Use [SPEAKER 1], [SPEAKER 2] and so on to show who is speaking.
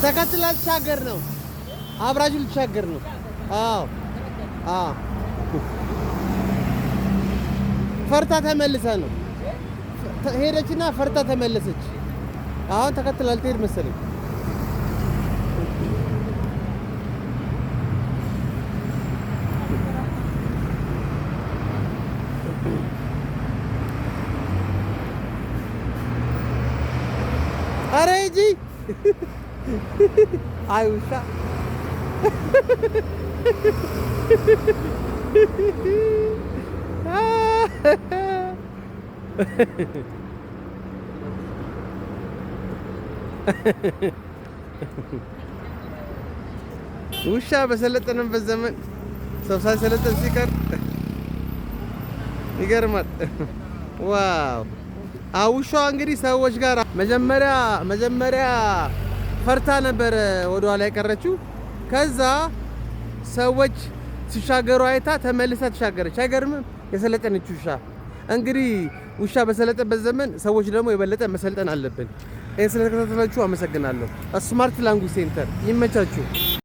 [SPEAKER 1] ተከትላ ልትሻገር ነው። አብራችሁ ልትሻገር ነው። አዎ አዎ ፈርታ ተመልሳ ነው ሄደችና ፈርታ ተመለሰች። አሁን ተከትላ ልትሄድ መሰለኝ። አረ ሂጂ አይ ውሻ ውሻ በሰለጠነበት ዘመን ሰው ሳይሰለጠን ሲቀር ይገርማል። ዋው ውሻዋ እንግዲህ ሰዎች ጋር መጀመሪያ ፈርታ ነበር ወደ ኋላ የቀረችው። ከዛ ሰዎች ሲሻገሩ አይታ ተመልሳ ተሻገረች። አይገርምም? የሰለጠነች ውሻ እንግዲህ ውሻ በሰለጠነበት ዘመን ሰዎች ደግሞ የበለጠ መሰልጠን አለብን። ይሄን ስለተከታተላችሁ አመሰግናለሁ። ስማርት ላንጉጅ ሴንተር ይመቻችሁ።